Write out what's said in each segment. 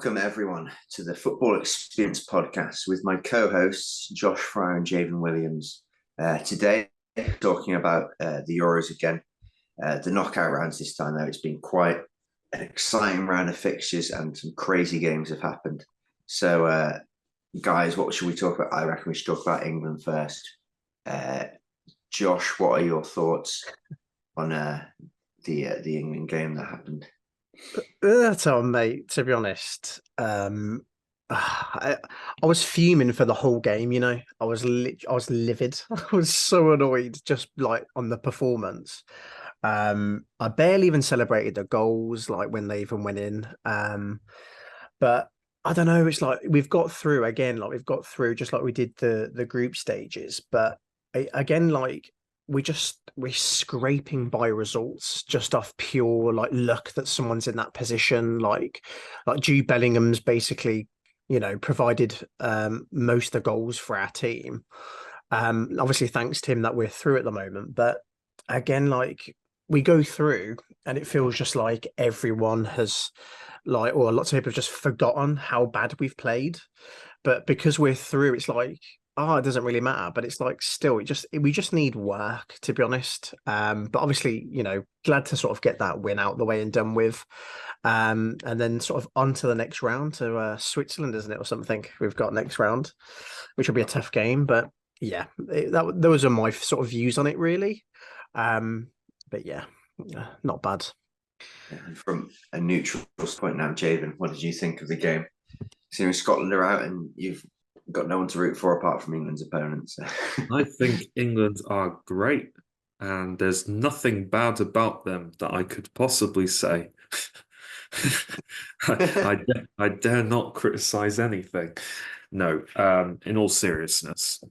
Welcome, everyone, to the Football Experience podcast with my co-hosts, Josh Fryer and Javen Williams. Today, talking about the Euros again, the knockout rounds this time, though. It's been quite an exciting round of fixtures and some crazy games have happened. So, guys, what should we talk about? I reckon we should talk about England first. Josh, what are your thoughts on the England game that happened? So, mate, to be honest, I was fuming for the whole game. I was livid. I was so annoyed just like on the performance. I barely even celebrated the goals, like when they even went in. But I don't know. It's like we've got through again. Like we've got through just like we did the group stages. But again, like we're scraping by results just off pure like luck that someone's in that position. Like Jude Bellingham's basically, provided most of the goals for our team. Obviously thanks to him that we're through at the moment. But again, like we go through and it feels just like everyone has like, or lots of people have just forgotten how bad we've played. But because we're through, it's like, oh, it doesn't really matter. But it's like still, we just need work, to be honest. But obviously, glad to sort of get that win out the way and done with. And then sort of on to the next round to Switzerland, isn't it, or something? We've got next round, which will be a tough game. But yeah, those are my sort of views on it, really. But yeah, not bad. And from a neutral point now, Javen, what did you think of the game? Seeing Scotland are out and you've got no one to root for apart from England's opponents. I think England are great, and there's nothing bad about them that I could possibly say. I dare not criticize anything. No, in all seriousness,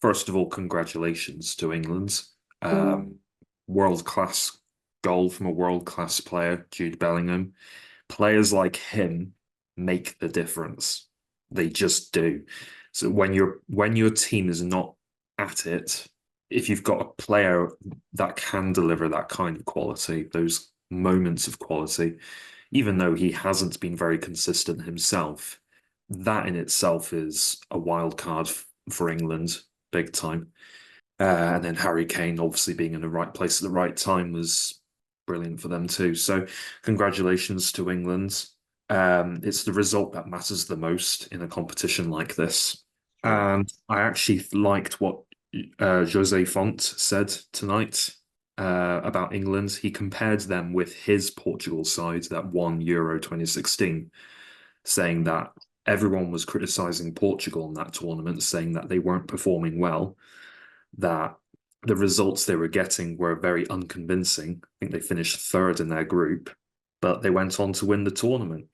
first of all, congratulations to England. World-class goal from a world-class player, Jude Bellingham. Players like him make the difference. They just do. So when your team is not at it, if you've got a player that can deliver that kind of quality, those moments of quality, even though he hasn't been very consistent himself, that in itself is a wild card for England, big time. And then Harry Kane obviously being in the right place at the right time was brilliant for them too. So congratulations to England. It's the result that matters the most in a competition like this. And I actually liked what Jose Font said tonight about England. He compared them with his Portugal side that won Euro 2016, saying that everyone was criticizing Portugal in that tournament, saying that they weren't performing well, that the results they were getting were very unconvincing. I think they finished third in their group, but they went on to win the tournament.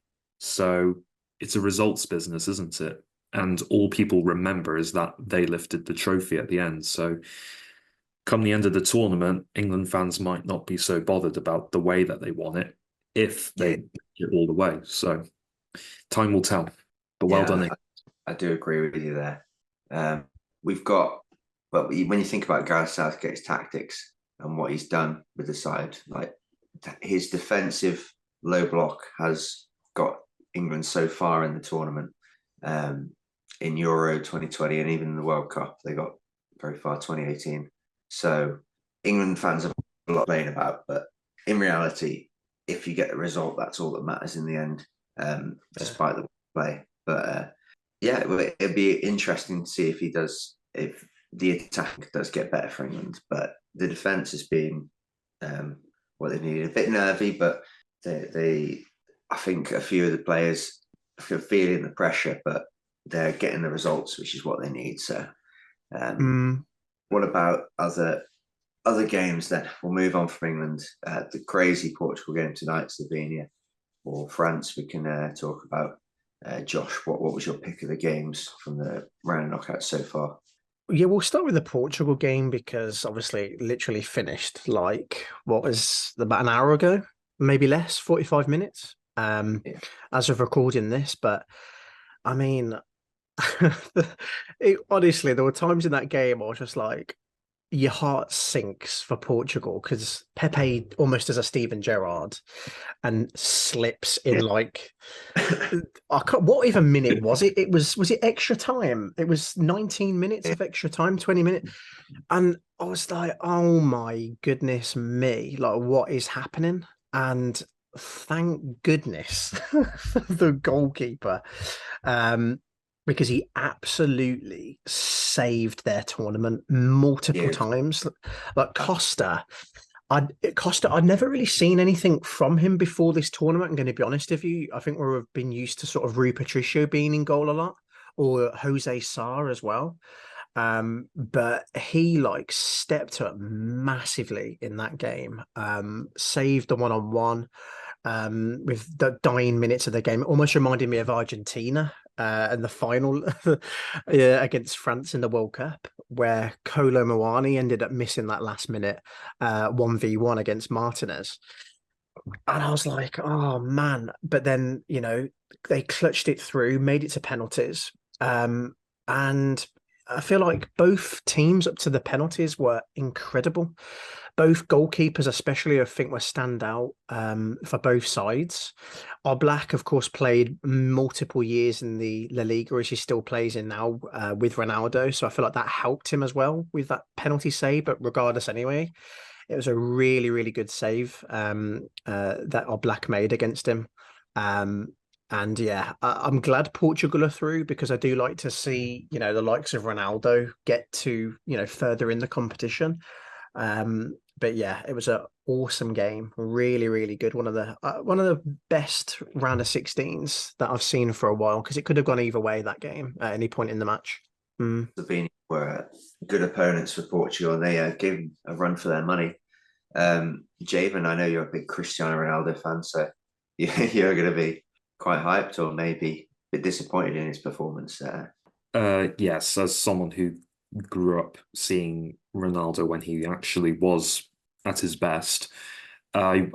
So it's a results business, isn't it? And all people remember is that they lifted the trophy at the end. So come the end of the tournament, England fans might not be so bothered about the way that they won it if they make it all the way. So time will tell. But well done. I do agree with you there. We've got, but when you think about Gareth Southgate's tactics and what he's done with the side, like his defensive low block has got England so far in the tournament. In Euro 2020 and even in the World Cup, they got very far 2018. So England fans have a lot to complain about, but in reality, if you get the result, that's all that matters in the end, despite the play. But yeah, it'd be interesting to see if the attack does get better for England. But the defence has been what they needed. A bit nervy, but I think a few of the players are feeling the pressure, but they're getting the results, which is what they need. So, what about other games then? We'll move on from England. The crazy Portugal game tonight, Slovenia or France. We can talk about. Josh, what was your pick of the games from the round of knockouts so far? Yeah, we'll start with the Portugal game because obviously it literally finished like what was about an hour ago, maybe less, 45 minutes. Yeah. As of recording this, but I mean honestly, there were times in that game I was just like, your heart sinks for Portugal because Pepe almost does a Steven Gerrard and slips in like what even minute was it? Was it extra time? It was 19 minutes of extra time, 20 minutes. And I was like, oh my goodness me, like what is happening? And thank goodness the goalkeeper. Because he absolutely saved their tournament multiple times. Like Costa, I'd never really seen anything from him before this tournament. I'm going to be honest with you. I think we've been used to sort of Rui Patricio being in goal a lot, or Jose Sarr as well. But he like stepped up massively in that game. Saved the one-on-one with the dying minutes of the game. It almost reminded me of Argentina and the final against France in the World Cup, where Kolo Muani ended up missing that last minute 1v1 against Martinez. And I was like, oh man. But then, they clutched it through, made it to penalties. And I feel like both teams up to the penalties were incredible. Both goalkeepers, especially, I think were standout for both sides. Oblak, of course, played multiple years in the La Liga, as he still plays in now with Ronaldo. So I feel like that helped him as well with that penalty save. But regardless, anyway, it was a really, really good save that Oblak made against him. And yeah, I'm glad Portugal are through because I do like to see, the likes of Ronaldo get to, further in the competition. But yeah, it was an awesome game. Really, really good. One of the best round of 16s that I've seen for a while because it could have gone either way that game at any point in the match. Slovenia were good opponents for Portugal. They gave them a run for their money. Javen, I know you're a big Cristiano Ronaldo fan, so you're going to be quite hyped or maybe a bit disappointed in his performance there. Yes, as someone who grew up seeing Ronaldo when he actually was at his best, I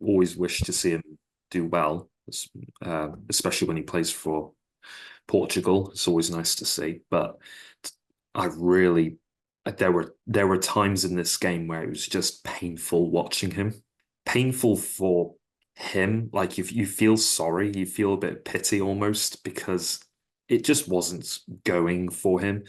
always wish to see him do well, especially when he plays for Portugal. It's always nice to see. But there were times in this game where it was just painful watching him. Painful for him, like if you feel sorry, you feel a bit of pity almost because it just wasn't going for him.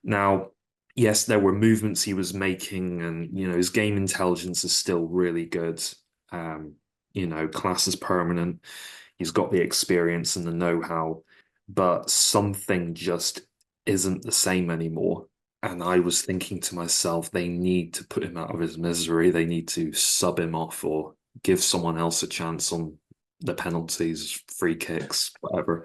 Now, yes, there were movements he was making, and his game intelligence is still really good. Class is permanent. He's got the experience and the know-how, but something just isn't the same anymore. And I was thinking to myself, they need to put him out of his misery. They need to sub him off or give someone else a chance on the penalties, free kicks, whatever.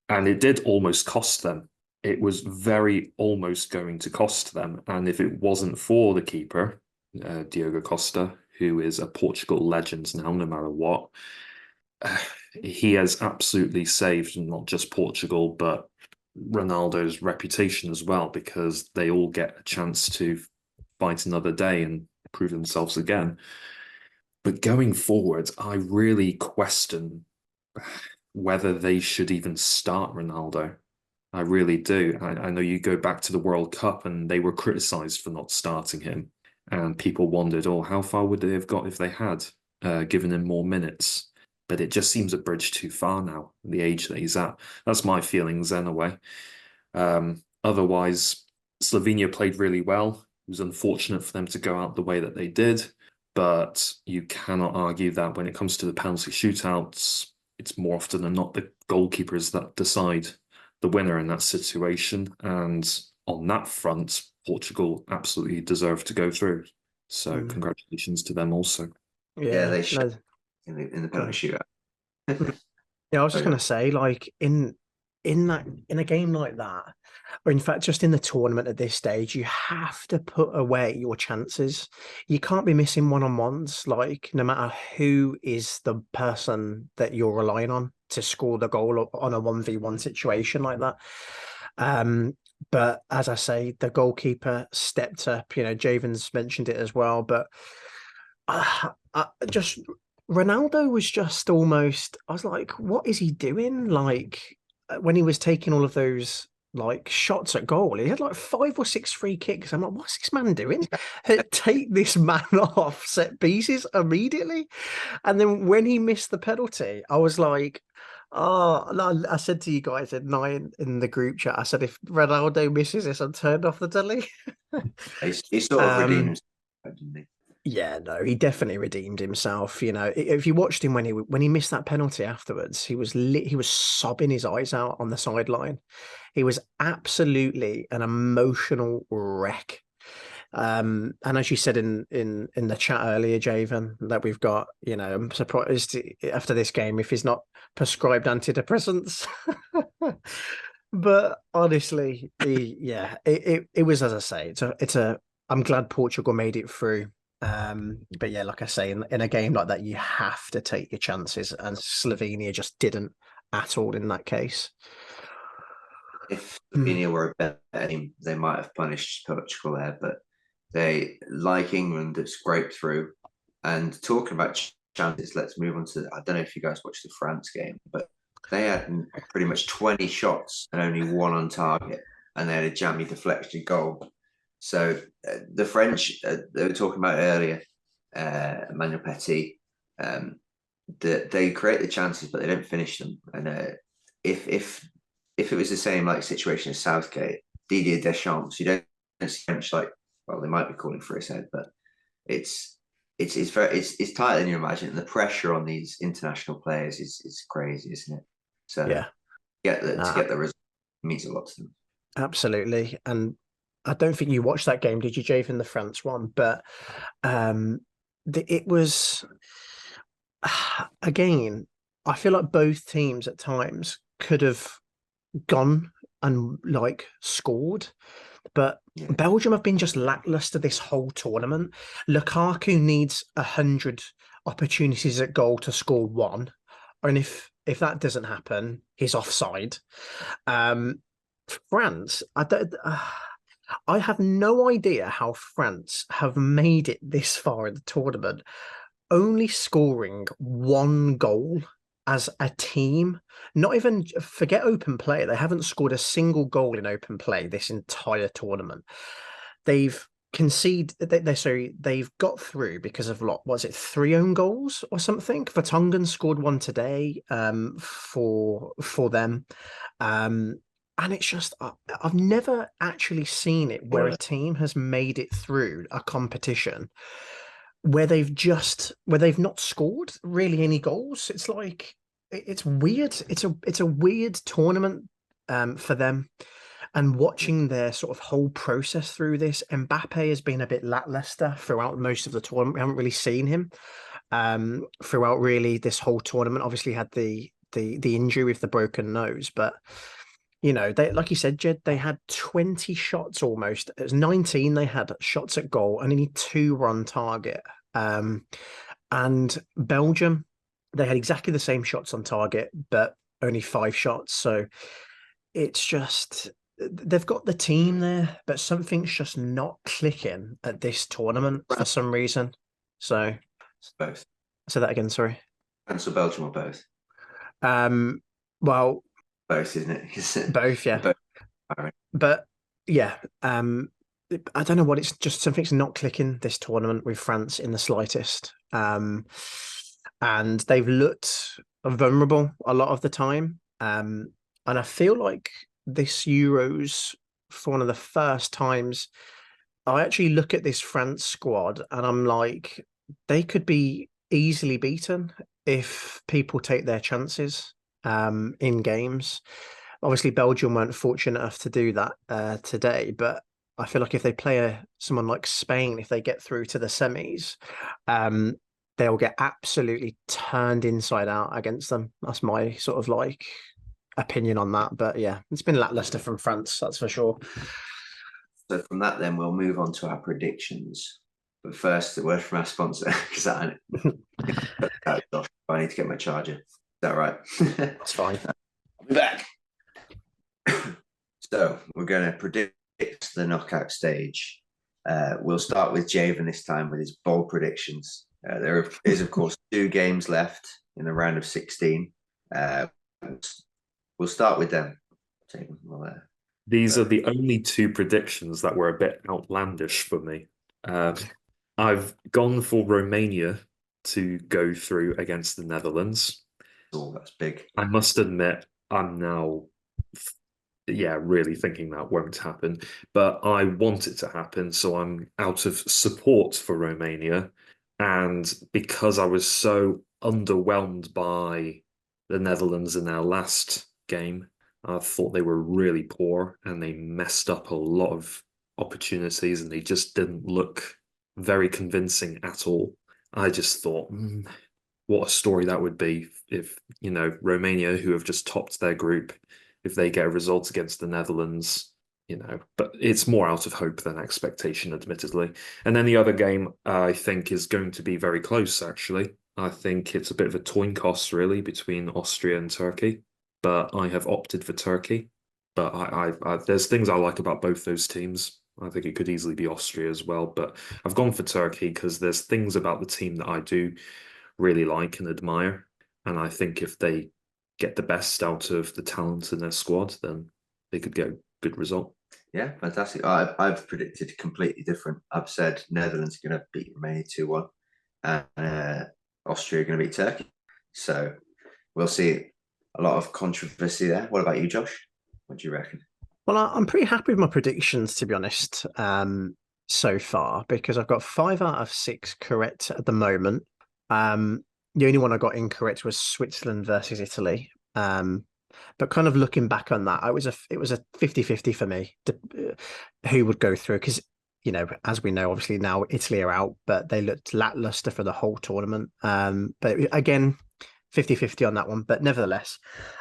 And it did almost cost them. It was very almost going to cost them. And if it wasn't for the keeper, Diogo Costa, who is a Portugal legend now, no matter what, he has absolutely saved not just Portugal, but Ronaldo's reputation as well, because they all get a chance to fight another day and prove themselves again. But going forward, I really question whether they should even start Ronaldo. I really do. I know you go back to the World Cup and they were criticised for not starting him. And people wondered, how far would they have got if they had given him more minutes? But it just seems a bridge too far now, the age that he's at. That's my feelings anyway. Otherwise, Slovenia played really well. It was unfortunate for them to go out the way that they did. But you cannot argue that when it comes to the penalty shootouts, it's more often than not the goalkeepers that decide the winner in that situation. And on that front, Portugal absolutely deserved to go through. So congratulations to them also. Yeah, they should in the penalty shootout. Yeah, I was just going to say, like in a game like that, or in fact, just in the tournament at this stage, you have to put away your chances. You can't be missing one-on-ones, like no matter who is the person that you're relying on to score the goal on a 1v1 situation like that. But as I say, the goalkeeper stepped up. Javen's mentioned it as well, but just Ronaldo was just almost. I was like, what is he doing? Like when he was taking all of those like shots at goal. He had like 5 or 6 free kicks. I'm like, what's this man doing? Take this man off set pieces immediately. And then when he missed the penalty, I was like, oh, no, I said to you guys at 9 in the group chat, I said, if Ronaldo misses this, I'm turned off the telly. He sort of redeemed himself, didn't he? Yeah, no, he definitely redeemed himself. You know, if you watched him when he missed that penalty afterwards, he was sobbing his eyes out on the sideline. He was absolutely an emotional wreck. And as you said in the chat earlier, Javen, that we've got, you know, I'm surprised after this game if he's not prescribed antidepressants. But honestly, it was, as I say, I'm glad Portugal made it through. But yeah, like I say, in a game like that, you have to take your chances, and Slovenia just didn't at all in that case. If Slovenia were a better team, they might have punished Portugal there, but they, like England, have scraped through. And talking about chances, let's move on to, I don't know if you guys watched the France game, but they had pretty much 20 shots and only one on target, and they had a jammy deflection goal. So the French, they were talking about earlier, Emmanuel Petit, that they create the chances, but they don't finish them. And if it was the same like situation as Southgate, Didier Deschamps, you don't see French like, well, they might be calling for his head, but it's tighter than you imagine. And the pressure on these international players is crazy, isn't it? So yeah, to get the result means a lot to them. Absolutely. And I don't think you watched that game, did you, Javen, the France one? But it was again, I feel like both teams at times could have gone and like scored. But Belgium have been just lackluster this whole tournament. Lukaku needs 100 opportunities at goal to score one. And if that doesn't happen, he's offside. France, I have no idea how France have made it this far in the tournament, only scoring one goal as a team. Not even, forget open play. They haven't scored a single goal in open play this entire tournament. They've conceded. They've got through because of was it 3 own goals or something? Vertonghen scored one today for them. And it's just, I've never actually seen it where a team has made it through a competition where they've not scored really any goals. It's like, it's weird. It's a weird tournament for them. And watching their sort of whole process through this, Mbappe has been a bit lackluster throughout most of the tournament. We haven't really seen him throughout really this whole tournament. Obviously had the injury with the broken nose, but you know, they, like you said, Jed, they had 20 shots almost. It was 19 they had shots at goal and only 2 were on target. And Belgium, they had exactly the same shots on target, but only 5 shots. So it's just, they've got the team there, but something's just not clicking at this tournament for some reason. So both. Say that again, sorry. France or Belgium or both? Well, both, isn't it? Both, yeah. Both. All right. But yeah, I don't know what, it's just something's not clicking this tournament with France in the slightest. And they've looked vulnerable a lot of the time. And I feel like this Euros, for one of the first times, I actually look at this France squad and I'm like, they could be easily beaten if people take their chances in games. Obviously, Belgium weren't fortunate enough to do that today, but I feel like if they play someone like Spain, if they get through to the semis, they'll get absolutely turned inside out against them. That's my sort of like opinion on that. But yeah, it's been lackluster from France, that's for sure. So from that, then we'll move on to our predictions. But first, a word from our sponsor, because I need to get my charger. Is that right? That's fine. I'll be back. So we're going to predict the knockout stage. We'll start with Javen this time with his bold predictions. There is, of course, 2 games left in the round of 16. We'll start with them. Javen, These are the only two predictions that were a bit outlandish for me. I've gone for Romania to go through against the Netherlands. Oh, that's big. I must admit, I'm now, really thinking that won't happen. But I want it to happen, so I'm out of support for Romania. And because I was so underwhelmed by the Netherlands in their last game, I thought they were really poor and they messed up a lot of opportunities and they just didn't look very convincing at all. I just thought, what a story that would be if, Romania, who have just topped their group, if they get a result against the Netherlands, but it's more out of hope than expectation, admittedly. And then the other game I think is going to be very close, actually. I think it's a bit of a coin toss, really, between Austria and Turkey, but I have opted for Turkey. But there's things I like about both those teams. I think it could easily be Austria as well, but I've gone for Turkey because there's things about the team that I do really like and admire. And I think if they get the best out of the talent in their squad, then they could get a good result. Yeah, fantastic. I've predicted completely different. I've said Netherlands are going to beat Romania 2-1 and Austria are going to beat Turkey. So we'll see a lot of controversy there. What about you, Josh? What do you reckon? Well, I'm pretty happy with my predictions, to be honest, so far, because I've got 5 out of 6 correct at the moment. The only one I got incorrect was Switzerland versus Italy. But kind of looking back on that, it was a 50-50 for me, who would go through, because as we know, obviously now Italy are out, but they looked lackluster for the whole tournament. But again, 50-50 on that one. But nevertheless,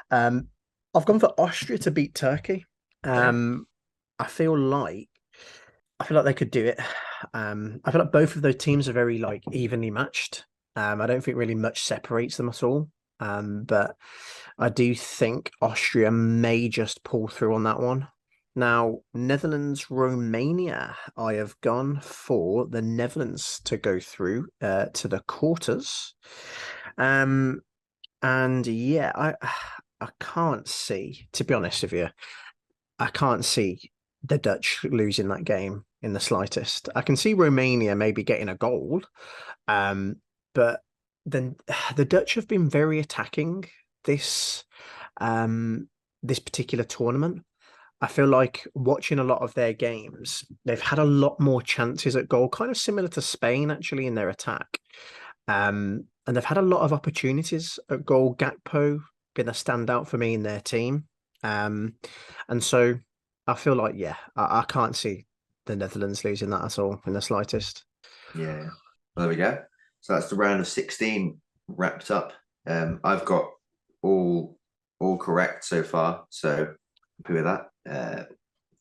I've gone for Austria to beat Turkey. I feel like they could do it. I feel like both of those teams are very evenly matched. I don't think really much separates them at all. But I do think Austria may just pull through on that one. Now, Netherlands, Romania, I have gone for the Netherlands to go through to the quarters. And yeah, I can't see, to be honest with you, I can't see the Dutch losing that game in the slightest. I can see Romania maybe getting a goal, but then the Dutch have been very attacking this this particular tournament. I feel like watching a lot of their games, they've had a lot more chances at goal, kind of similar to Spain actually in their attack. And they've had a lot of opportunities at goal. Gakpo been a standout for me in their team. And so I feel like, I can't see the Netherlands losing that at all in the slightest. Yeah. Well, there we go. So that's the round of 16 wrapped up. I've got all correct so far. So happy with that.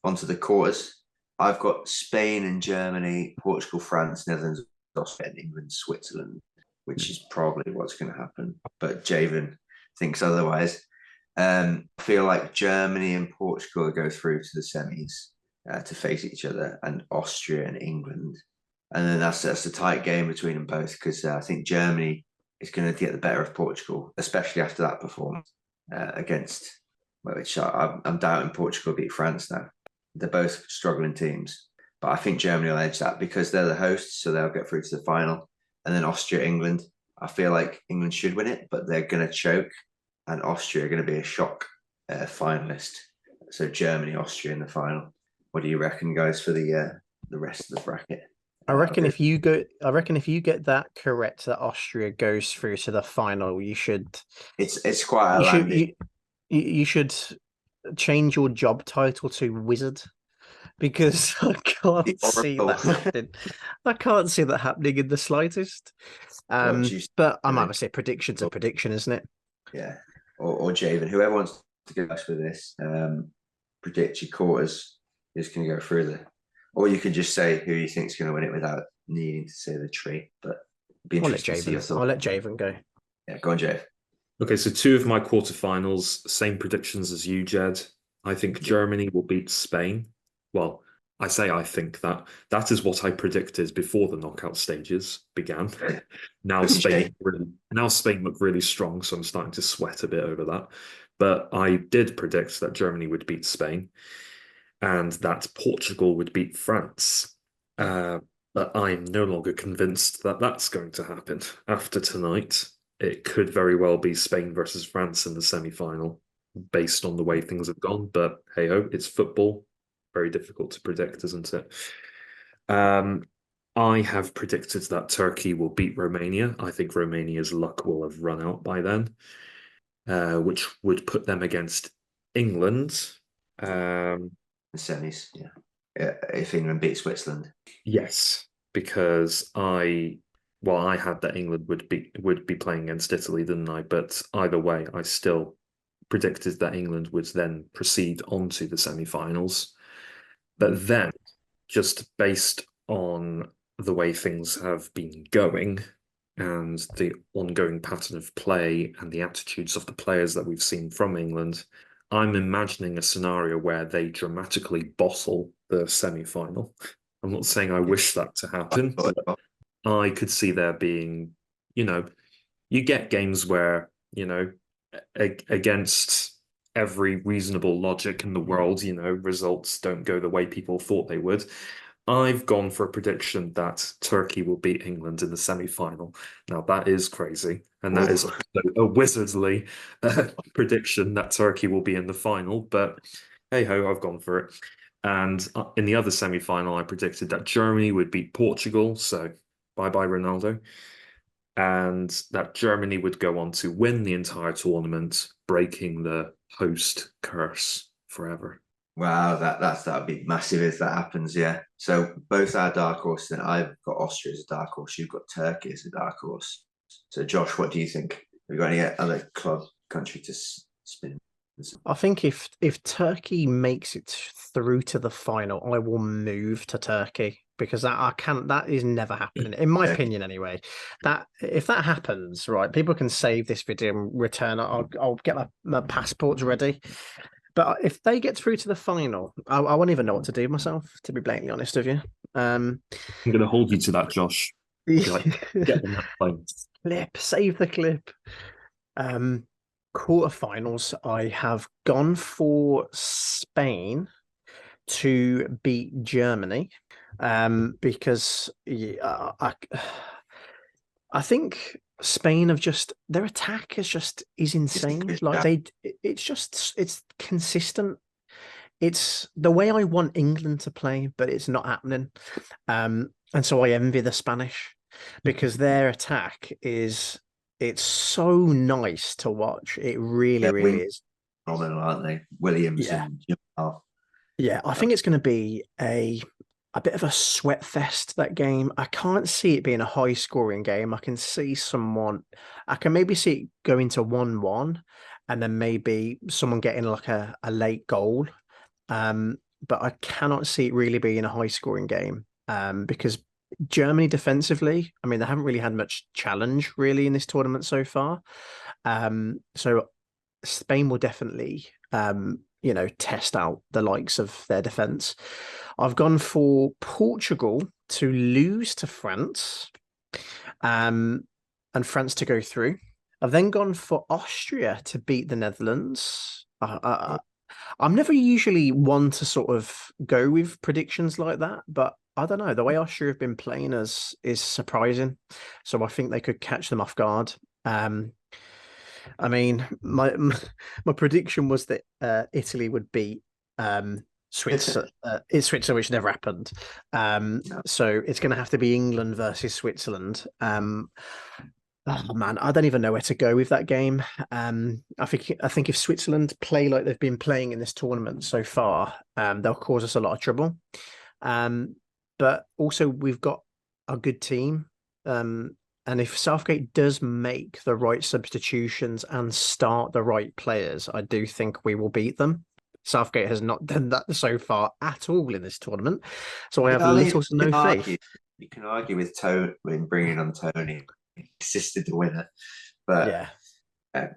Onto the quarters. I've got Spain and Germany, Portugal, France, Netherlands, Austria, England, Switzerland, which is probably what's going to happen. But Javen thinks otherwise. I feel like Germany and Portugal go through to the semis to face each other, and Austria and England. And then that's a tight game between them both, because I think Germany is going to get the better of Portugal, especially after that performance against, which I'm doubting Portugal beat France now. They're both struggling teams, but I think Germany will edge that because they're the hosts, so they'll get through to the final. And then Austria, England, I feel like England should win it, but they're going to choke, and Austria are going to be a shock finalist. So Germany, Austria in the final. What do you reckon, guys, for the rest of the bracket? I reckon if you get that correct, that Austria goes through to the final, you should. It's quite you should change your job title to wizard, because I can't see that happening. I can't see that happening in the slightest. But I'm going to say prediction's a prediction, isn't it? Yeah. Or Javen, whoever wants to go for this, predict your quarters is going to go through the. Or you can just say who you think is going to win it without needing to say the tree. But it'd be interesting to see your thoughts. I'll let Javen go. Yeah, go on, Jave. Okay, so 2 of my quarterfinals, same predictions as you, Jed. I think Germany will beat Spain. Well, I say I think that. That is what I predicted before the knockout stages began. Now Spain look really strong, so I'm starting to sweat a bit over that. But I did predict that Germany would beat Spain. and that Portugal would beat France. But I'm no longer convinced that that's going to happen. After tonight, it could very well be Spain versus France in the semi-final, based on the way things have gone. But hey ho, it's football. Very difficult to predict, isn't it? I have predicted that Turkey will beat Romania. I think Romania's luck will have run out by then, which would put them against England. The semis, yeah. If England beat Switzerland. Yes, because I had that England would be playing against Italy, didn't I? But either way, I still predicted that England would then proceed onto the semi-finals. But then, just based on the way things have been going and the ongoing pattern of play and the attitudes of the players that we've seen from England, I'm imagining a scenario where they dramatically bottle the semi-final. I'm not saying I wish that to happen, but I could see there being, you get games where, against every reasonable logic in the world, results don't go the way people thought they would. I've gone for a prediction that Turkey will beat England in the semi-final. Now that is crazy, and that is also a wizardly prediction that Turkey will be in the final. But hey ho, I've gone for it. And in the other semi-final, I predicted that Germany would beat Portugal. So bye bye Ronaldo, and that Germany would go on to win the entire tournament, breaking the host curse forever. Wow, that'd be massive if that happens. Yeah. So both our dark horses, and I've got Austria as a dark horse. You've got Turkey as a dark horse. So Josh, what do you think? Have you got any other country to spin? I think if Turkey makes it through to the final, I will move to Turkey, because that is never happening, in my opinion anyway. That if that happens, right, people can save this video and return. I'll get my passports ready. But if they get through to the final, I won't even know what to do myself, to be blatantly honest with you. I'm going to hold you to that, Josh. Like, get on that plane. Save the clip. Quarterfinals, I have gone for Spain to beat Germany, because I think Spain their attack is insane. Like it's consistent. It's the way I want England to play, but it's not happening. And so I envy the Spanish, because their attack it's so nice to watch. It really is. Phenomenal, aren't they? Williams and Jamal. Yeah, I think it's going to be a bit of a sweat fest, that game. I can't see it being a high scoring game. I can maybe see it going to 1-1, and then maybe someone getting like a late goal. But I cannot see it really being a high scoring game, because Germany defensively, I mean, they haven't really had much challenge really in this tournament so far. So Spain will definitely, test out the likes of their defense. I've gone for Portugal to lose to France, and France to go through. I've then gone for Austria to beat the Netherlands. I'm never usually one to sort of go with predictions like that, but I don't know. The way Austria have been playing is surprising, so I think they could catch them off guard. I mean, my prediction was that Italy would beat Switzerland, which never happened. So it's going to have to be England versus Switzerland. Oh man, I don't even know where to go with that game. I think if Switzerland play like they've been playing in this tournament so far, they'll cause us a lot of trouble. But also we've got a good team. And if Southgate does make the right substitutions and start the right players, I do think we will beat them. Southgate has not done that so far at all in this tournament, so I have little to no faith. You can argue with Tony when bringing on Tony, assisted the winner, but yeah,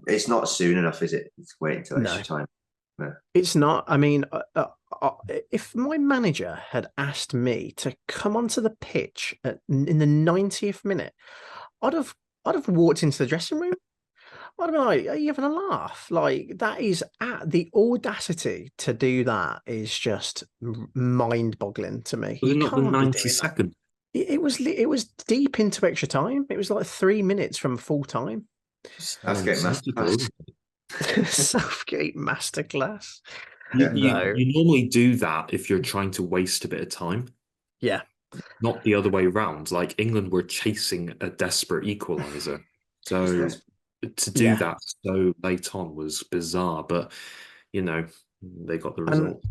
it's not soon enough, is it? It's waiting until extra time. No. It's not. I mean, if my manager had asked me to come onto the pitch in the 90th minute, I'd have walked into the dressing room. What am I? Are you having a laugh? Like that is the audacity to do that is just mind-boggling to me. Was You it not the can't be doing that. 92nd? It was deep into extra time. It was like 3 minutes from full time. That's getting Nonsensical. Southgate masterclass. You, No. you normally do that if you're trying to waste a bit of time, Yeah. not the other way around. Like England were chasing a desperate equalizer. So to do Yeah. that so late on was bizarre, but you know, they got the And result.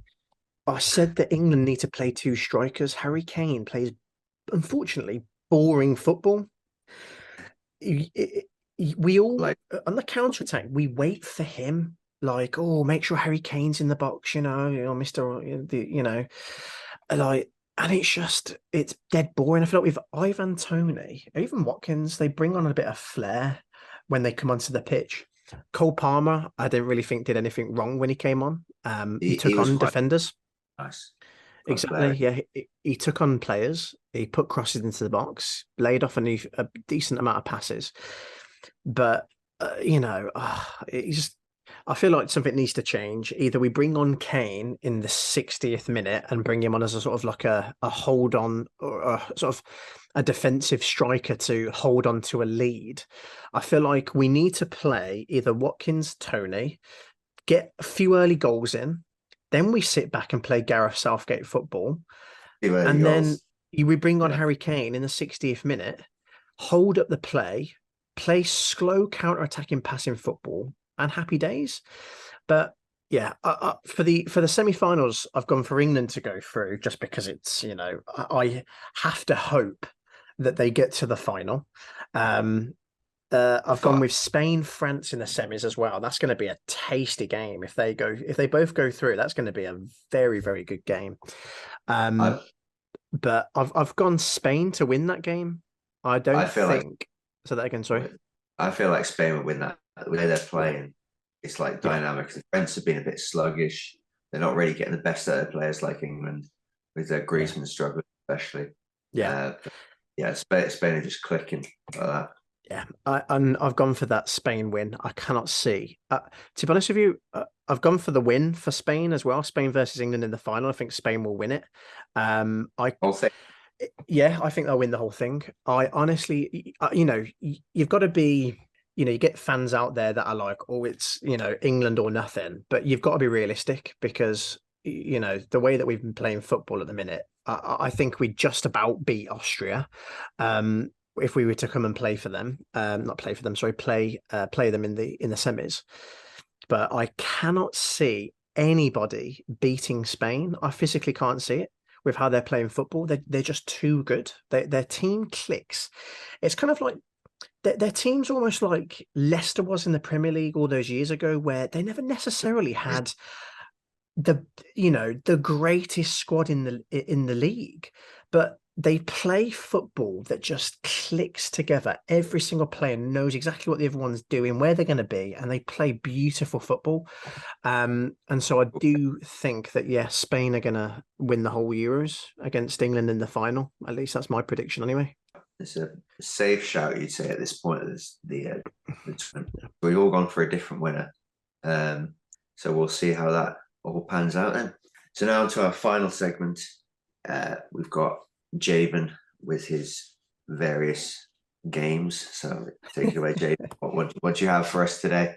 I said that England need to play two strikers. Harry Kane plays, unfortunately, boring football. We all Like, on the counter attack. We wait for him. Like, oh, make sure Harry Kane's in the box. Mister. Like, and it's dead boring. I feel like with Ivan Toney, even Watkins, they bring on a bit of flair when they come onto the pitch. Cole Palmer, I didn't really think did anything wrong when he came on. He took he was on quite defenders. nice. Quite Exactly. flair. Yeah, he took on players. He put crosses into the box, laid off a decent amount of passes. But it's just I feel like something needs to change. Either we bring on Kane in the 60th minute and bring him on as a sort of like a hold on or a sort of a defensive striker to hold on to a lead. I feel like we need to play either Watkins, Tony, get a few early goals in, then we sit back and play Gareth Southgate football, Two early and then goals. we bring on Yeah. Harry Kane in the 60th minute, hold up the play slow counter-attacking passing football, and happy days. But yeah, for the semi-finals, I've gone for England to go through just because it's I have to hope that they get to the final. I've gone with Spain, France in the semis as well. That's going to be a tasty game if they both go through. That's going to be a very, very good game. But I've gone Spain to win that game. I don't feel like think so. That again, sorry. I feel like Spain would win that. The way they're playing, it's like Yeah. dynamic. The French have been a bit sluggish. They're not really getting the best out of players like England, with their Griezmann struggling, especially. Yeah. Spain are just clicking like that. Yeah, and I've gone for that Spain win. I cannot see. To be honest with you, I've gone for the win for Spain as well. Spain versus England in the final. I think Spain will win it. Whole thing. Yeah, I think they'll win the whole thing. I honestly, you've got to be, you get fans out there that are like, oh, it's, England or nothing. But you've got to be realistic because, the way that we've been playing football at the minute, I think we just about beat Austria. If we were to come and play for them, not play for them, sorry, play them in the semis. But I cannot see anybody beating Spain. I physically can't see it with how they're playing football. They're just too good. Their team clicks. It's kind of like their team's almost like Leicester was in the Premier League all those years ago, where they never necessarily had the greatest squad in the league, but they play football that just clicks together. Every single player knows exactly what the other one's doing, where they're going to be, and they play beautiful football. And so I do think that Spain are going to win the whole Euros against England in the final. At least that's my prediction, anyway. It's a safe shout, you'd say, at this point of the tournament. We've all gone for a different winner, so we'll see how that all pans out then. So now to our final segment. We've got Javen with his various games. So take it away, Javen. What do you have for us today?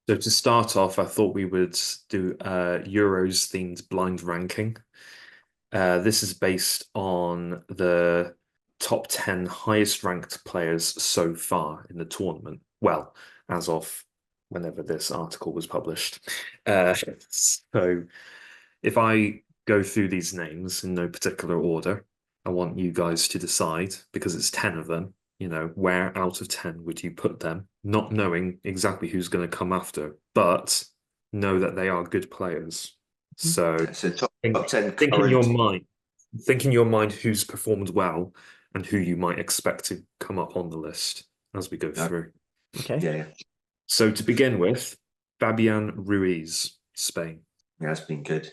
So to start off, I thought we would do Euros themed blind ranking. This is based on the top 10 highest ranked players so far in the tournament. Well, as of whenever this article was published. So if I go through these names in no particular order, I want you guys to decide, because it's 10 of them, where out of 10 would you put them? Not knowing exactly who's going to come after, but know that they are good players. So top 10 think in your mind who's performed well and who you might expect to come up on the list as we go through. Okay. Yeah. So to begin with, Fabian Ruiz, Spain. Yeah, that's been good.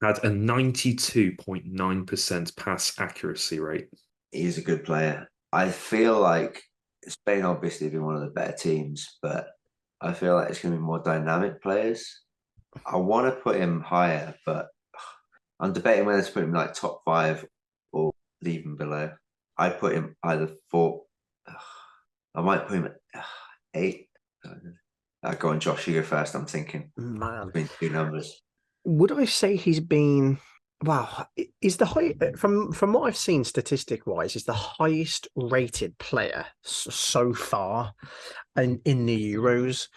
Had a 92.9% pass accuracy rate. He's a good player. I feel like Spain obviously been one of the better teams, but I feel like it's going to be more dynamic players. I want to put him higher, but I'm debating whether to put him like top 5 or even below. I put him either 4. I might put him at 8. Go on, Josh. You go first. I'm thinking Man, between 2 numbers. would I say he's been? Wow, is the high from what I've seen statistic wise, is the highest rated player so far in the Euros.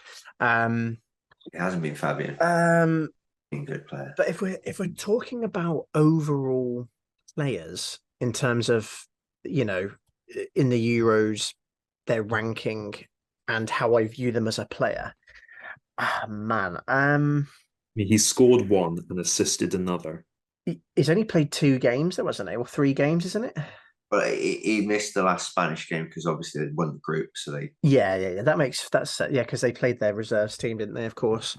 It hasn't been Fabian. Been a good player. But if we're talking about overall players in terms of, you know, in the Euros, their ranking and how I view them as a player, man, He scored 1 and assisted another. he's only played 2 games, there wasn't it, or 3 games, isn't it? But he missed the last Spanish game because obviously they won the group, so they. Yeah. That's because they played their reserves team, didn't they? Of course.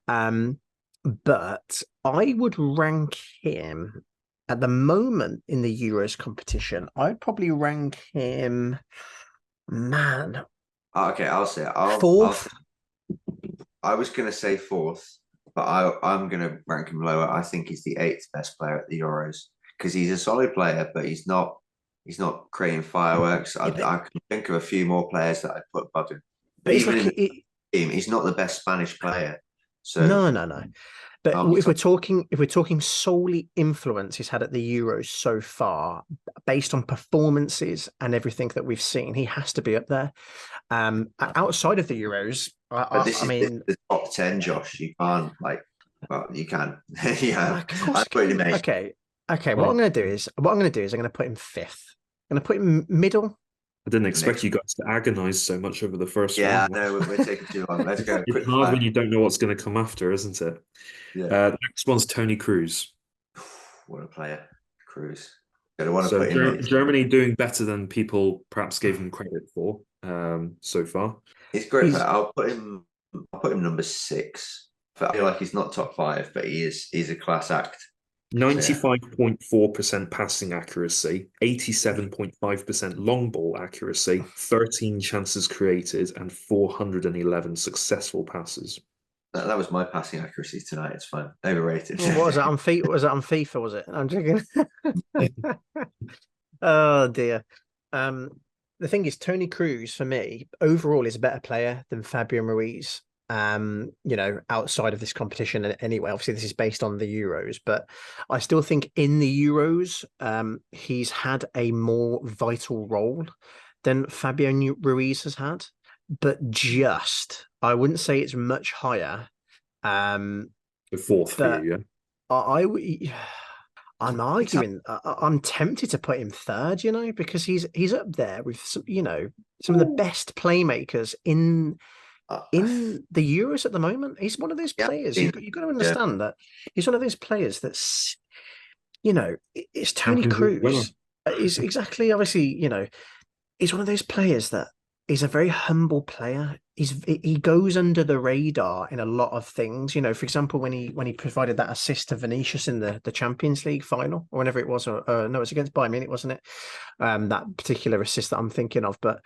But I would rank him at the moment in the Euros competition. I'd probably rank him, man. Okay, I'll say it. 4th. I was going to say 4th, but I'm going to rank him lower. I think he's the 8th best player at the Euros because he's a solid player, but he's not creating fireworks. I can think of a few more players that I'd put above him. But even in the team, he's not the best Spanish player. So no. But if we're talking solely influence he's had at the Euros so far, based on performances and everything that we've seen, he has to be up there. Outside of the Euros, I mean, the top 10, Josh. You can't well, you can. Yeah, okay. What I'm going to do is I'm going to put him 5th. I'm going to put him middle. I didn't expect you guys to agonize so much over the first one. Yeah, no, we're taking too long. Let's go. It's hard when you don't know what's going to come after, isn't it? Yeah. Next one's Tony Cruz. What a player, Cruz. So Germany doing better than people perhaps gave him credit for so far. It's great. I'll put him number 6. I feel like he's not top 5, but he's a class act. 95.4% passing accuracy, 87.5% long ball accuracy, 13 chances created, and 411 successful passes. That was my passing accuracy tonight. It's fine. Overrated. What was that on FIFA? Was it on FIFA? Was it? I'm joking. Oh dear. The thing is, Tony Cruz for me overall is a better player than Fabian Ruiz. Outside of this competition anyway. Obviously, this is based on the Euros, but I still think in the Euros, he's had a more vital role than Fabian Ruiz has had. But I wouldn't say it's much higher. The 4th for you, yeah. I'm arguing. I'm tempted to put him 3rd, because he's up there with some of the best playmakers in the Euros at the moment. He's one of those players. You've got to understand that he's one of those players that's, it's Tony Cruz. He's exactly, obviously, he's one of those players that he's a very humble player. He goes under the radar in a lot of things. For example, when he provided that assist to Vinicius in the Champions League final, or whenever it was, or no, it's against Bayern Munich, wasn't it? That particular assist that I'm thinking of. But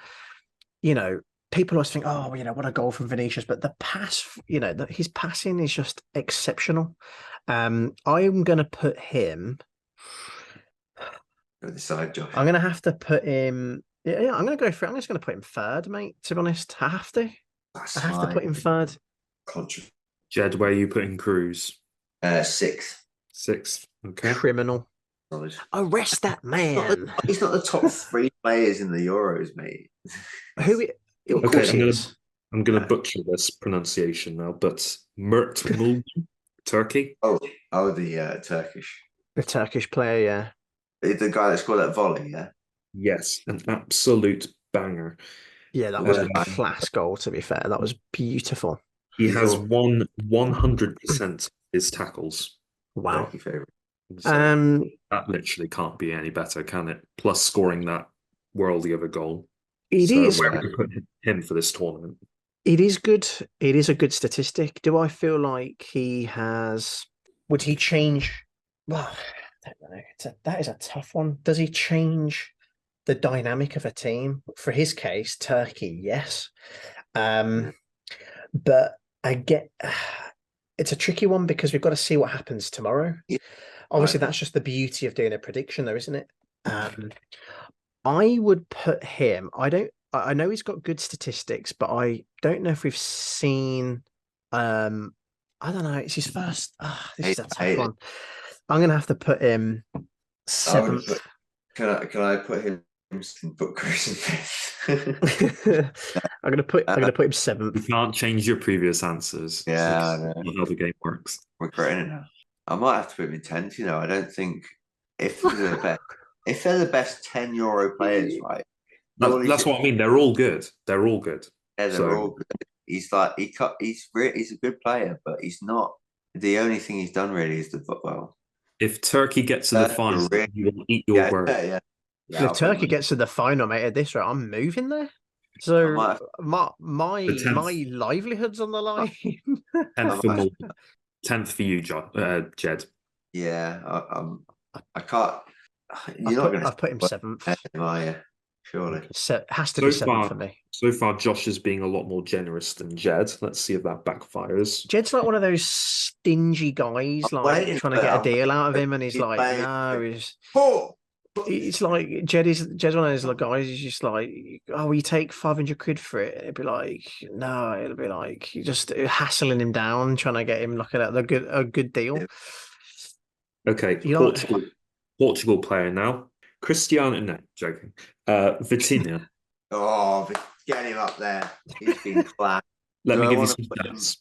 people always think, oh, what a goal from Vinicius. But the pass, his passing is just exceptional. I'm going to put him. Go decide, Josh. I'm going to have to put him. Yeah, I'm going to go for it. I'm just going to put him 3rd, mate. To be honest, I have to. I have to put him 3rd. Jed, where are you putting Cruz? 6th. 6th. Okay. Criminal. Arrest that man. He's not the top 3 players in the Euros, mate. I'm going to butcher this pronunciation now, but Mert Mulden, Turkey. Oh, the Turkish. The Turkish player, yeah. The guy that scored that volley, yeah. Yes, an absolute banger. Yeah, that was a class goal, to be fair. That was beautiful. He has won 100% his tackles. Wow. So that literally can't be any better, can it? Plus scoring that worldly of a goal. Where would you put him for this tournament? It is good. It is a good statistic. Do I feel like he has... Would he change... Well, I don't know. That is a tough one. Does he change the dynamic of a team. For his case, Turkey, yes. But I get it's a tricky one because we've got to see what happens tomorrow. Yeah. Obviously, that's just the beauty of doing a prediction, though, isn't it? I would put him. I know he's got good statistics, but I don't know if we've seen. I don't know. It's his first. This is a tough one. I'm gonna have to put him seventh. Can I put him put Chris in fifth? I'm gonna put him seventh. You can't change your previous answers. Yeah, I know. know. How the game works. We're regretting it now. I might have to put him in 10th. You know, I don't think if they're the best 10 Euro players, right? That's what I mean. They're all good. They're all good. Yeah, they're all good. He's like he's a good player, but he's not. The only thing he's done really is If Turkey gets to the final, you will eat your words. Yeah. If Turkey gets to the final, mate, at this rate, I'm moving there. So my livelihood's on the line. 10th for you, Jed. Yeah, I can't. You're not going to. I've put him 7th. Are you? Surely. So has to be 7th for me. So far, Josh is being a lot more generous than Jed. Let's see if that backfires. Jed's like one of those stingy guys, like trying to get a deal out of him, and he's like, no, it's like Jed's one of those guys. He's just like, oh, you take 500 quid for it. It'd be like, no, it'll be like you just hassling him down, trying to get him looking at a good deal. Okay, Portugal player now. Cristiano, no, joking. Vitinha. Oh, get him up there. He's been class. Let me give you some stats.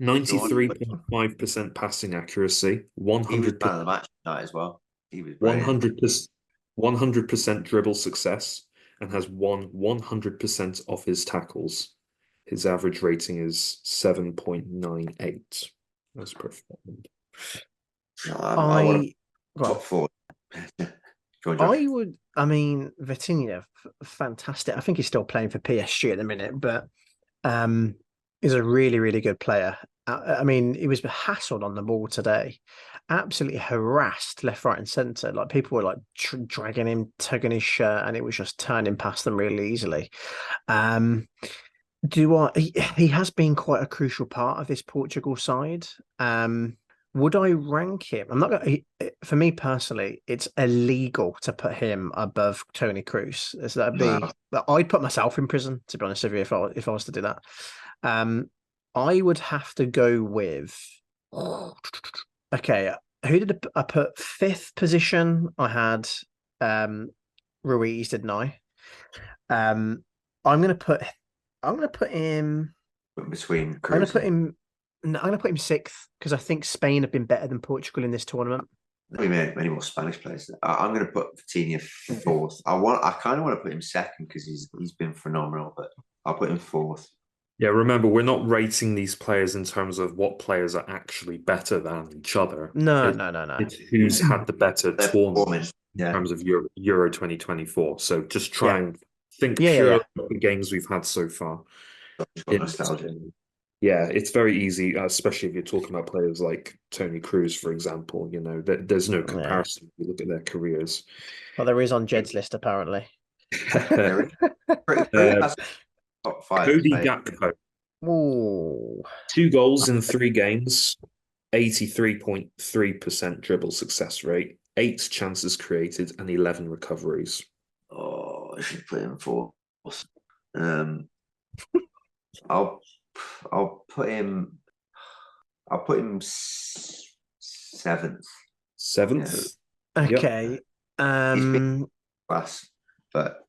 93.5% passing accuracy. 100% he was man of the match tonight as well. He was 100% dribble success and has won 100% of his tackles. His average rating is 7.98. That's performed. Top 4. Vitinha, fantastic. I think he's still playing for PSG at the minute, but is a really, really good player. I mean, he was hassled on the ball today, absolutely harassed left, right, and centre. Like people were like dragging him, tugging his shirt, and it was just turning past them really easily. He has been quite a crucial part of this Portugal side. Would I rank him? I'm not going. For me personally, it's illegal to put him above Tony Cruz. So that'd be. I'd put myself in prison, to be honest with you, if I was to do that. I would have to go with. Okay, who did I put 5th position? I had Ruiz, didn't I? I'm gonna put him between. I'm gonna put him 6th because I think Spain have been better than Portugal in this tournament. We many more Spanish players. I'm going to put Vitinha 4th. I kind of want to put him 2nd because he's been phenomenal, but I'll put him 4th. Yeah, remember, we're not rating these players in terms of what players are actually better than each other. No. It's who's had the better tournament in terms of Euro 2024. So just try and think purely about the games we've had so far. Nostalgia. Yeah, it's very easy, especially if you're talking about players like Tony Cruz, for example. You know, there's no comparison if you look at their careers. Well, there is on Jed's list, apparently. Top 5. Cody Gakpo. Ooh. 2 goals in 3 games, 83.3% dribble success rate, 8 chances created, and 11 recoveries. Oh, I should put him 4th. I'll put him 7th. 7th. Yeah. Okay. He's been class, but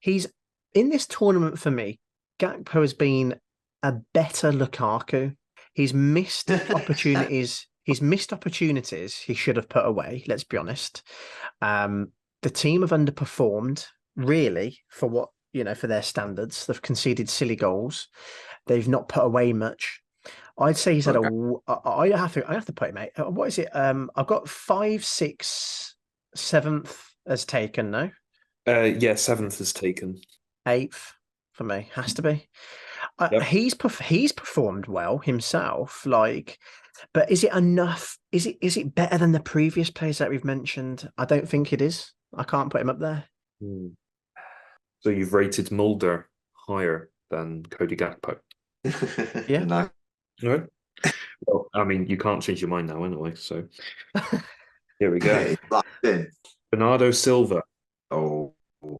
he's in this tournament for me. Gakpo has been a better Lukaku. He's missed opportunities. He should have put away. Let's be honest. The team have underperformed really for what. For their standards. They've conceded silly goals. They've not put away much. I'd say he's had I have to put him 8. What is it? I've got 5, 6, 7th as taken now. 7th is taken. 8th for me has to be. He's performed well himself. But is it enough is it better than the previous players that we've mentioned? I don't think it is. I can't put him up there. So you've rated Mulder higher than Cody Gakpo. Yeah. No. All right. Well, I mean, you can't change your mind now anyway. So here we go. It's locked in. Bernardo Silva, Oh,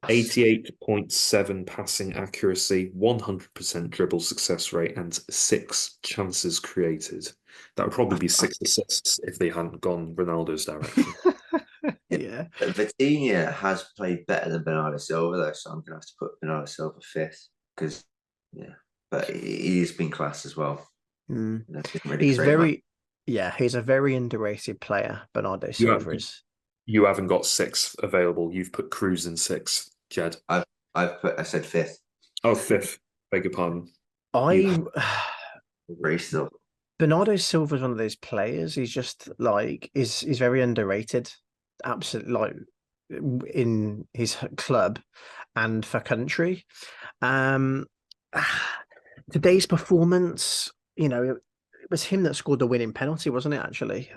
88.7 passing accuracy, 100% dribble success rate, and 6 chances created. That would probably be 6 assists if they hadn't gone Ronaldo's direction. Yeah. Vitinha has played better than Bernardo Silva, though, so I'm gonna have to put Bernardo Silva 5th because, but he's been class as well. Mm. Really He's very, he's a very underrated player. Bernardo Silva is. You haven't got 6th available. You've put Cruz in 6th, Jed. I said 5th. Oh, 5th. Beg your pardon. Still. Bernardo Silva is one of those players. He's just like he's very underrated. Absolutely, like in his club and for country. Today's performance, it was him that scored the winning penalty, wasn't it? Actually,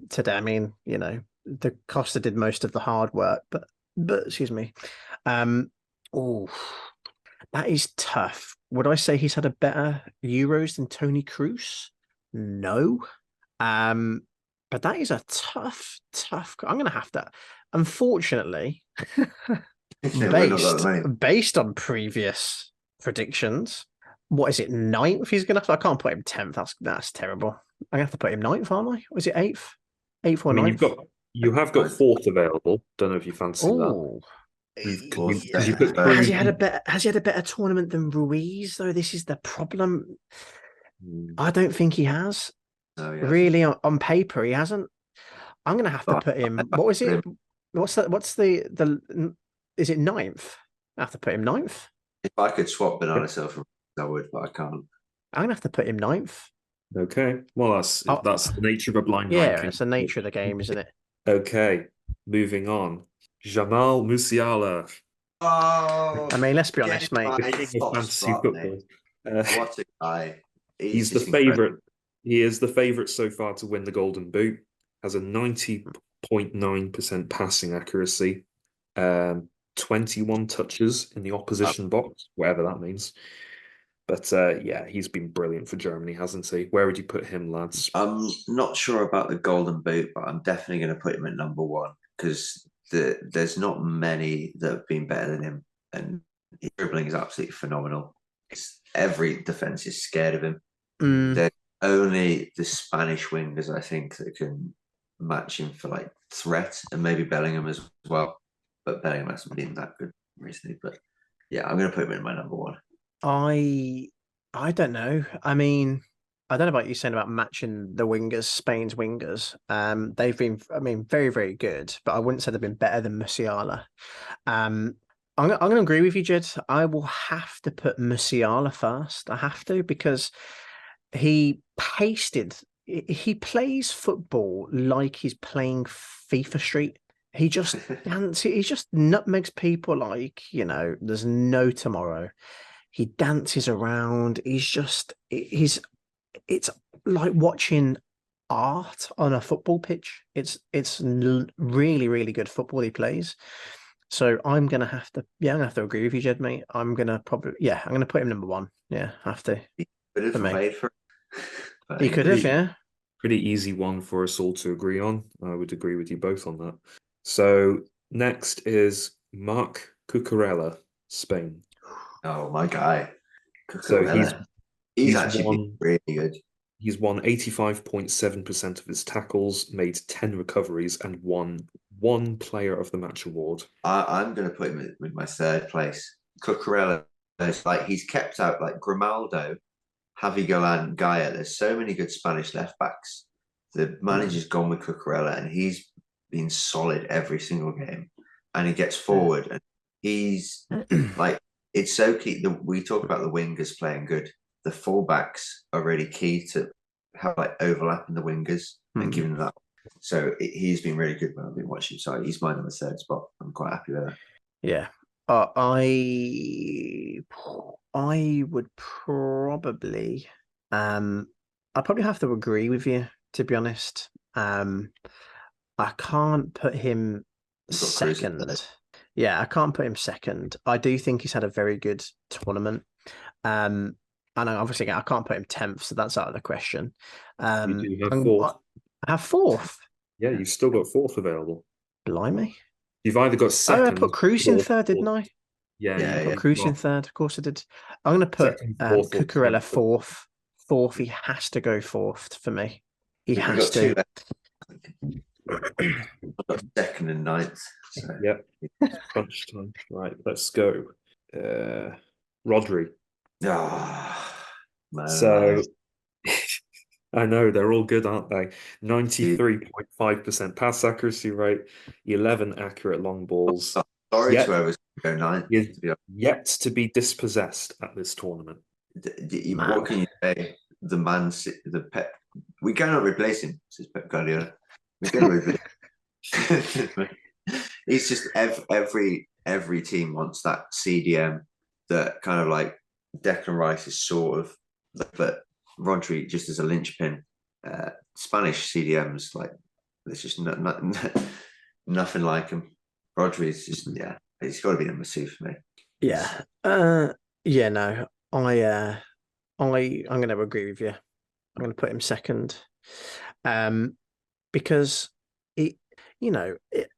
today. I mean, the Costa did most of the hard work, but excuse me. Oh, that is tough. Would I say he's had a better Euros than Toni Kroos? No. But that is a tough. I'm going to have to. Unfortunately, based on previous predictions, what is it? 9th? He's going to. I can't put him 10th. That's terrible. I'm going to have to put him 9th, aren't I? Was it 8th? 8th or 9th? You have got 4th available. Don't know if you fancy that. Has he had a better tournament than Ruiz though? This is the problem. I don't think he has. Really, on paper, he hasn't. I'm going to have to put him. What was it? What's the? Is it 9th? I have to put him 9th. If I could swap Bernardo Silva, I would, but I can't. I'm going to have to put him 9th. Okay. Well, that's the nature of a blind ranking. Yeah, it's the nature of the game, isn't it? Okay. Moving on. Jamal Musiala. Oh, I mean, let's be honest, mate. The king of fantasy football. What a guy! He's the favourite. He is the favourite so far to win the Golden Boot. Has a 90.9% passing accuracy, 21 touches in the opposition box, whatever that means. But he's been brilliant for Germany, hasn't he? Where would you put him, lads? I'm not sure about the Golden Boot, but I'm definitely going to put him at number 1 because there's not many that have been better than him, and his dribbling is absolutely phenomenal. Every defense is scared of him. There's only the Spanish wingers, I think, that can match him for like threat, and maybe Bellingham as well. But Bellingham hasn't been that good recently. But yeah, I'm going to put him in my number 1. I don't know. I mean, I don't know about you saying about matching the wingers, Spain's wingers. They've been, very, very good, but I wouldn't say they've been better than Musiala. I'm going to agree with you, Jed. I will have to put Musiala first. I have to, because he plays football like he's playing FIFA Street. He just he just nutmegs people like, there's no tomorrow. He dances around. It's like watching art on a football pitch. It's really, really good football he plays. So I'm gonna have to, agree with you, Jed, mate. I'm gonna put him number 1. Yeah, have to. He could have played for. He could have, yeah. Pretty easy one for us all to agree on. I would agree with you both on that. So next is Marc Cucurella, Spain. Oh, my guy. Cucurella. So he's actually been really good. He's won 85.7% of his tackles, made 10 recoveries, and won 1 Player of the Match award. I'm going to put him with my 3rd place. Cucurella, he's kept out like Grimaldo, Javi Golan, Gaia. There's so many good Spanish left backs. The manager's gone with Cucurella, and he's been solid every single game. And he gets forward, and he's like, it's so key. We talk about the wingers playing good. The fullbacks are really key to have overlapping the wingers and giving them that. So he's been really good when I've been watching. So he's mine on the 3rd spot. I'm quite happy with that. Yeah. I would probably I'd probably have to agree with you, to be honest. I can't put him You've got Cruz in second. there. Yeah, I can't put him second. I do think he's had a very good tournament. And obviously I can't put him 10th, so that's out of the question. You do have fourth. I have fourth. Yeah, you've still got fourth available. Blimey. You've either got Oh, second. I put Cruz in third, didn't I? Yeah, Yeah, you Put Cruz in third. Of course I did. I'm going to put second, fourth, or Cucurella 10th. fourth. Fourth, he has to go fourth for me. He We've has got two to. left. I've got second and ninth. So. Yep. Crunch time. Right, let's go. Rodri. Man, So I know they're all good, aren't they? 93.5% pass accuracy rate, 11 accurate long balls. sorry Yet- to whoever's going ninth. Is To be honest. yet to be dispossessed at this tournament. What can you say? The man, the Pep. We cannot replace him, says Pep Guardiola. We cannot replace him. He's just every team wants that CDM that kind of like Declan Rice is sort of, but Rodri just as a linchpin. Spanish CDMs, like there's just nothing like him. Rodri is just he's got to be number 2 for me. Yeah. Yeah, no. I'm going to agree with you. I'm going to put him second. Because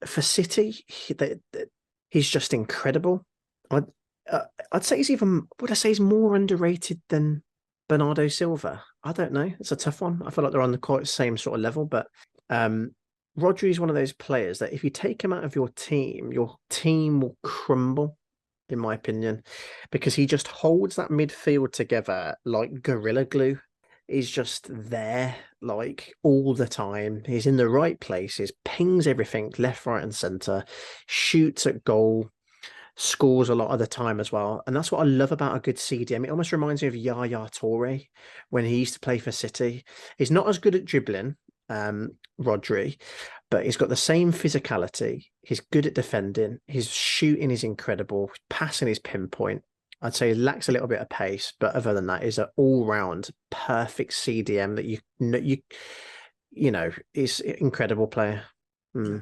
for City, he's just incredible. I'd say would I say he's more underrated than Bernardo Silva? I don't know. It's a tough one. I feel like they're on the quite same sort of level, but Rodri is one of those players that if you take him out of your team will crumble, in my opinion, because he just holds that midfield together like gorilla glue. He's just there like all the time. He's in the right places, pings everything left, right, and center, shoots at goal, scores a lot of the time as well. And that's what I love about a good CDM. It almost reminds me of Yaya Toure when he used to play for City. He's not as good at dribbling, Rodri, but he's got the same physicality. He's good at defending. His shooting is incredible. Passing is pinpoint. I'd say he lacks a little bit of pace, but other than that, is an all-round perfect CDM that is an incredible player. I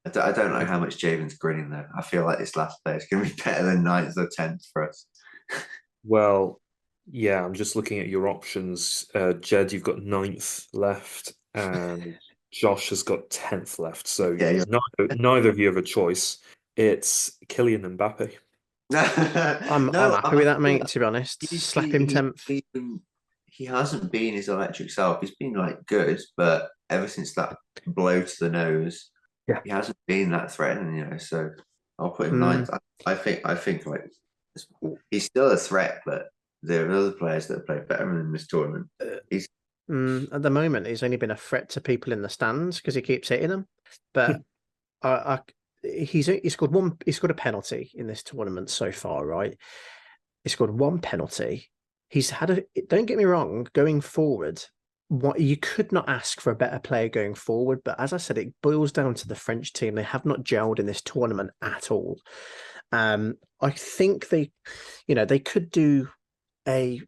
don't know how much Javen's grinning though. I feel like this last player is going to be better than 9th or 10th for us. Well, yeah, I'm just looking at your options. Jed, you've got 9th left, and Josh has got 10th left. So Yeah, neither of you have a choice. It's Kylian Mbappe. I'm happy with that, mate. To be honest, slap him 10th. He hasn't been his electric self. He's been like good, but ever since that blow to the nose, he hasn't been that threatening. So I'll put him 9th. I think like he's still a threat, but there are other players that have played better in this tournament. At the moment, he's only been a threat to people in the stands because he keeps hitting them. But he scored one. He scored a penalty in this tournament so far, right? He scored one penalty. He's had don't get me wrong, going forward, what you could not ask for a better player going forward. But as I said, it boils down to the French team. They have not gelled in this tournament at all. I think they could do a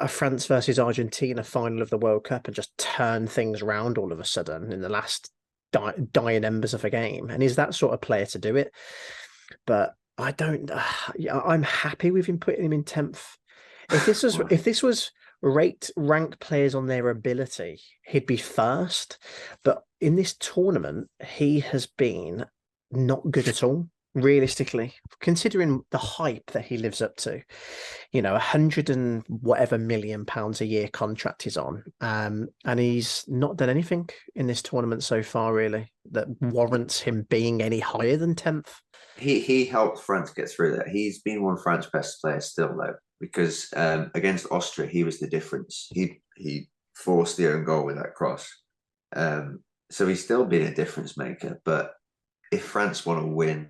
France versus Argentina final of the World Cup and just turn things around all of a sudden in the last dying embers of a game. And is that sort of player to do it? But I don't. I'm happy with him putting him in 10th. If this was rank players on their ability, he'd be first. But in this tournament, he has been not good at all. Realistically, considering the hype that he lives up to, 100 and whatever £1 million a year contract he's on, and he's not done anything in this tournament so far, really, that warrants him being any higher than 10th. He helped France get through that. He's been one of France's best players still, though, because against Austria, he was the difference. He forced the own goal with that cross. So he's still been a difference maker. But if France want to win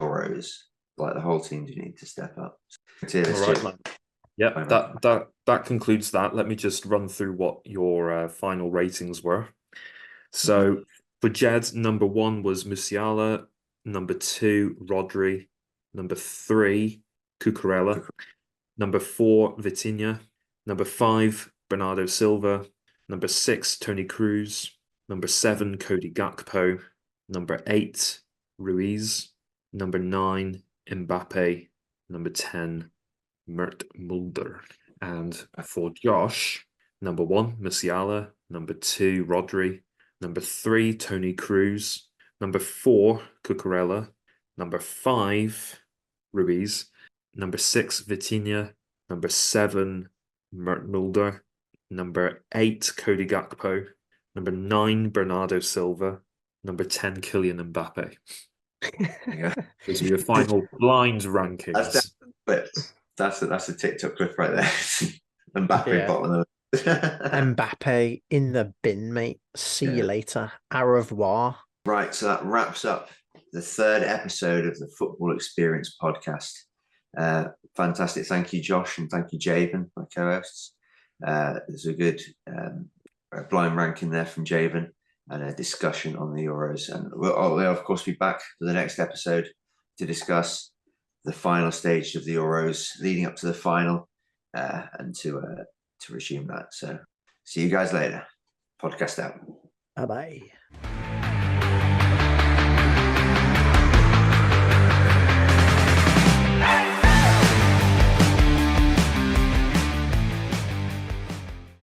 Euros, like the whole team do need to step up. All right, man. Yeah, that concludes that. Let me just run through what your final ratings were. So for Jed, number 1 was Musiala, number 2 Rodri, number 3 Cucurella, number 4 Vitinha, number 5 Bernardo Silva, Number 6, Tony Cruz. Number 7, Cody Gakpo. Number 8, Ruiz. Number 9, Mbappe. Number 10, Mert Mulder. And for Josh, number 1, Musiala. Number 2, Rodri. Number 3, Tony Cruz. Number 4, Cucurella. Number 5, Ruiz. Number 6, Vitinha. Number 7, Mert Mulder. Number 8, Cody Gakpo. Number 9, Bernardo Silva. Number 10, Kylian Mbappe. Yeah. Those are your final blind rankings. That's a TikTok clip right there. Mbappe Yeah. bottom of the Mbappe in the bin, mate. See you later. Au revoir. Right, so that wraps up the 3rd episode of the Football Experience podcast. Fantastic. Thank you, Josh, and thank you, Javen, my co-hosts. There's a good blind ranking there from Javen and a discussion on the Euros. And we'll of course, be back for the next episode to discuss the final stage of the Euros leading up to the final and to resume that. So see you guys later. Podcast out. Bye-bye.